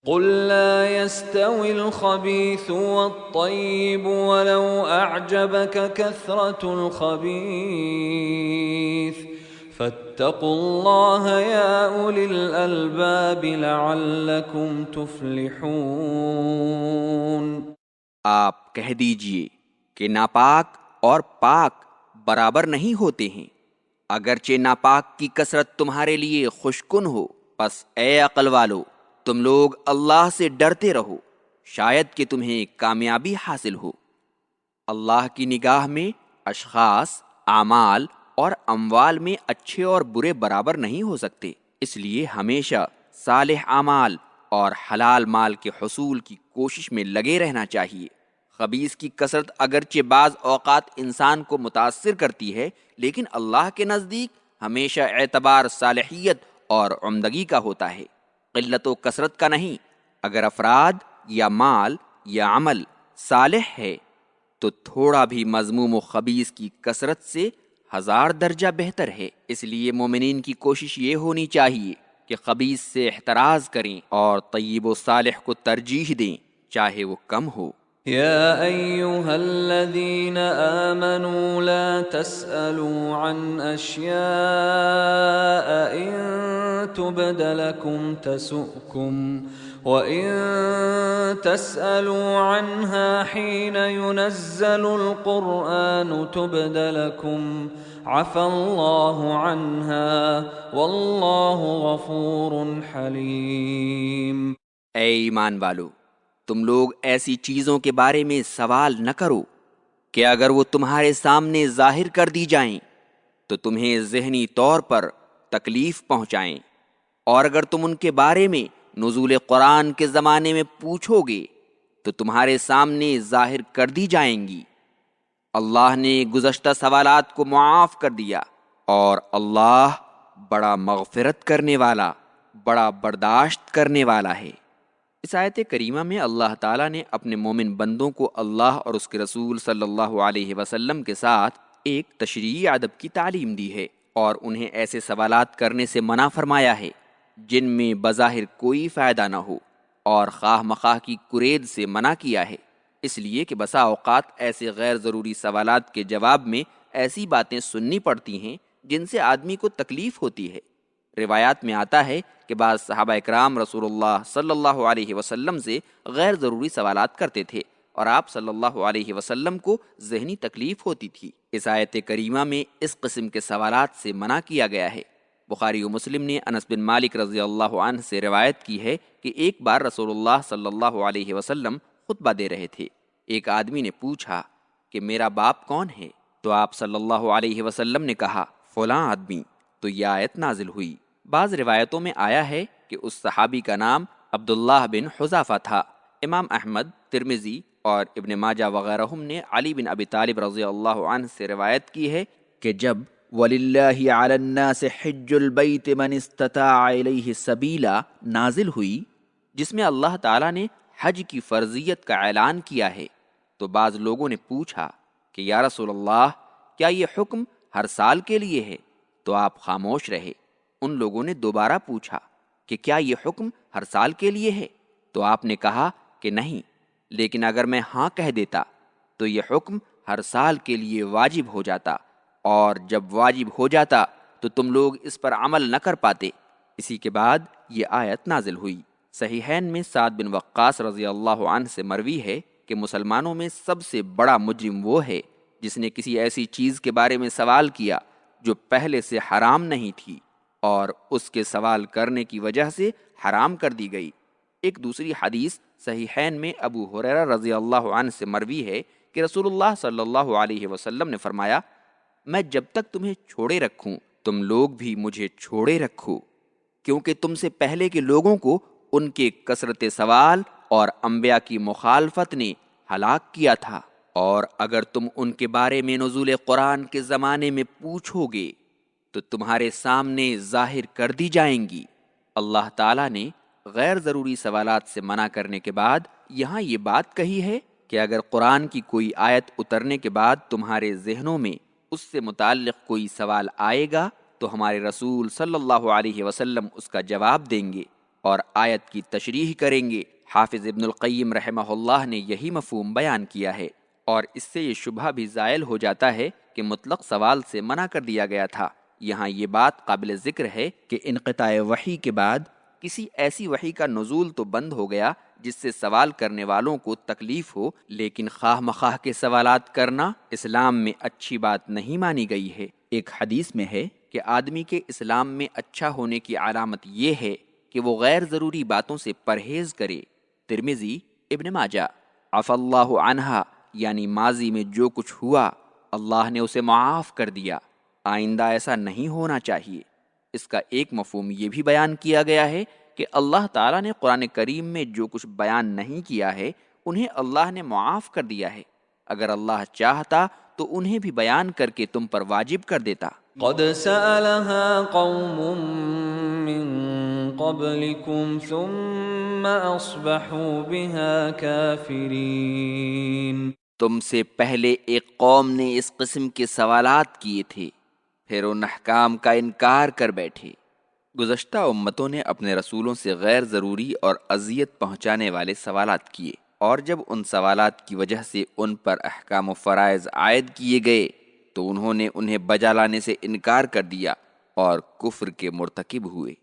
قل لا يستوي الخبيث والطيب ولو أعجبك كثرة الخبيث فاتقوا الله يا أولي الألباب لعلكم تفلحون۔ آپ کہہ دیجئے کہ ناپاک اور پاک برابر نہیں ہوتے ہیں، اگرچہ ناپاک کی کثرت تمہارے لیے خوشکن ہو، پس اے عقل والو تم لوگ اللہ سے ڈرتے رہو، شاید کہ تمہیں کامیابی حاصل ہو۔ اللہ کی نگاہ میں اشخاص، اعمال اور اموال میں اچھے اور برے برابر نہیں ہو سکتے، اس لیے ہمیشہ صالح اعمال اور حلال مال کے حصول کی کوشش میں لگے رہنا چاہیے۔ خبیث کی کثرت اگرچہ بعض اوقات انسان کو متاثر کرتی ہے، لیکن اللہ کے نزدیک ہمیشہ اعتبار صالحیت اور عمدگی کا ہوتا ہے، قلت و کثرت کا نہیں۔ اگر افراد یا مال یا عمل صالح ہے تو تھوڑا بھی مذموم و خبیث کی کثرت سے 1000 درجہ بہتر ہے۔ اس لیے مومنین کی کوشش یہ ہونی چاہیے کہ خبیث سے احتراز کریں اور طیب و صالح کو ترجیح دیں، چاہے وہ کم ہو۔ يا أيها الذين آمنوا لا تسألوا عن أشياء إن تبد لكم تسؤكم وإن تسألوا عنها حين ينزل القرآن تبد لكم عفى الله عنها والله غفور حليم۔ اے ایمان والو، تم لوگ ایسی چیزوں کے بارے میں سوال نہ کرو کہ اگر وہ تمہارے سامنے ظاہر کر دی جائیں تو تمہیں ذہنی طور پر تکلیف پہنچائیں، اور اگر تم ان کے بارے میں نزول قرآن کے زمانے میں پوچھو گے تو تمہارے سامنے ظاہر کر دی جائیں گی۔ اللہ نے گزشتہ سوالات کو معاف کر دیا، اور اللہ بڑا مغفرت کرنے والا، بڑا برداشت کرنے والا ہے۔ اس آیت کریمہ میں اللہ تعالیٰ نے اپنے مومن بندوں کو اللہ اور اس کے رسول صلی اللہ علیہ وسلم کے ساتھ ایک تشریعی ادب کی تعلیم دی ہے، اور انہیں ایسے سوالات کرنے سے منع فرمایا ہے جن میں بظاہر کوئی فائدہ نہ ہو، اور خواہ مخواہ کی کرید سے منع کیا ہے، اس لیے کہ بسا اوقات ایسے غیر ضروری سوالات کے جواب میں ایسی باتیں سننی پڑتی ہیں جن سے آدمی کو تکلیف ہوتی ہے۔ روایات میں آتا ہے کہ بعض صحابہ اکرام رسول اللہ صلی اللہ علیہ وسلم سے غیر ضروری سوالات کرتے تھے، اور آپ صلی اللہ علیہ وسلم کو ذہنی تکلیف ہوتی تھی۔ اس آیت کریمہ میں اس قسم کے سوالات سے منع کیا گیا ہے۔ بخاری و مسلم نے انس بن مالک رضی اللہ عنہ سے روایت کی ہے کہ ایک بار رسول اللہ صلی اللہ علیہ وسلم خطبہ دے رہے تھے۔ ایک آدمی نے پوچھا کہ میرا باپ کون ہے؟ تو آپ صلی اللہ علیہ وسلم نے کہا فلاں آدمی، تو یہ آیت نازل ہوئی۔ بعض روایتوں میں آیا ہے کہ اس صحابی کا نام عبداللہ بن حذافہ تھا۔ امام احمد، ترمذی اور ابن ماجہ وغیرہ نے علی بن ابی طالب رضی اللہ عنہ سے روایت کی ہے کہ جب وَلِلَّهِ عَلَى النَّاسِ حِجُّ الْبَيْتِ مَنِ اسْتَطَاعَ إِلَيْهِ سَبِيلًا نازل ہوئی، جس میں اللہ تعالیٰ نے حج کی فرضیت کا اعلان کیا ہے، تو بعض لوگوں نے پوچھا کہ یا رسول اللہ، کیا یہ حکم ہر سال کے لیے ہے؟ تو آپ خاموش رہے۔ ان لوگوں نے دوبارہ پوچھا کہ کیا یہ حکم ہر سال کے لیے ہے؟ تو آپ نے کہا کہ نہیں، لیکن اگر میں ہاں کہہ دیتا تو یہ حکم ہر سال کے لیے واجب ہو جاتا، اور جب واجب ہو جاتا تو تم لوگ اس پر عمل نہ کر پاتے۔ اسی کے بعد یہ آیت نازل ہوئی۔ صحیحین میں سعد بن وقاص رضی اللہ عنہ سے مروی ہے کہ مسلمانوں میں سب سے بڑا مجرم وہ ہے جس نے کسی ایسی چیز کے بارے میں سوال کیا جو پہلے سے حرام نہیں تھی، اور اس کے سوال کرنے کی وجہ سے حرام کر دی گئی۔ ایک دوسری حدیث صحیحین میں ابو ہریرہ رضی اللہ عنہ سے مروی ہے کہ رسول اللہ صلی اللہ علیہ وسلم نے فرمایا، میں جب تک تمہیں چھوڑے رکھوں تم لوگ بھی مجھے چھوڑے رکھو، کیونکہ تم سے پہلے کے لوگوں کو ان کے کثرت سوال اور انبیاء کی مخالفت نے ہلاک کیا تھا، اور اگر تم ان کے بارے میں نزول قرآن کے زمانے میں پوچھو گے تو تمہارے سامنے ظاہر کر دی جائیں گی۔ اللہ تعالیٰ نے غیر ضروری سوالات سے منع کرنے کے بعد یہاں یہ بات کہی ہے کہ اگر قرآن کی کوئی آیت اترنے کے بعد تمہارے ذہنوں میں اس سے متعلق کوئی سوال آئے گا تو ہمارے رسول صلی اللہ علیہ وسلم اس کا جواب دیں گے، اور آیت کی تشریح کریں گے۔ حافظ ابن القیم رحمہ اللہ نے یہی مفہوم بیان کیا ہے، اور اس سے یہ شبہ بھی زائل ہو جاتا ہے کہ مطلق سوال سے منع کر دیا گیا تھا۔ یہاں یہ بات قابل ذکر ہے کہ انقطاع وحی کے بعد کسی ایسی وحی کا نزول تو بند ہو گیا جس سے سوال کرنے والوں کو تکلیف ہو، لیکن خواہ مخواہ کے سوالات کرنا اسلام میں اچھی بات نہیں مانی گئی ہے۔ ایک حدیث میں ہے کہ آدمی کے اسلام میں اچھا ہونے کی علامت یہ ہے کہ وہ غیر ضروری باتوں سے پرہیز کرے۔ ترمذی، ابن ماجہ۔ عفا اللہ عنہا یعنی ماضی میں جو کچھ ہوا اللہ نے اسے معاف کر دیا، آئندہ ایسا نہیں ہونا چاہیے۔ اس کا ایک مفہوم یہ بھی بیان کیا گیا ہے کہ اللہ تعالیٰ نے قرآن کریم میں جو کچھ بیان نہیں کیا ہے انہیں اللہ نے معاف کر دیا ہے، اگر اللہ چاہتا تو انہیں بھی بیان کر کے تم پر واجب کر دیتا۔ قد سألها قوم من قبلكم ثم أصبحوا بها كافرين۔ تم سے پہلے ایک قوم نے اس قسم کے سوالات کیے تھے، پھر ان احکام کا انکار کر بیٹھے۔ گزشتہ امتوں نے اپنے رسولوں سے غیر ضروری اور اذیت پہنچانے والے سوالات کیے، اور جب ان سوالات کی وجہ سے ان پر احکام و فرائض عائد کیے گئے تو انہوں نے انہیں بجا لانے سے انکار کر دیا اور کفر کے مرتکب ہوئے۔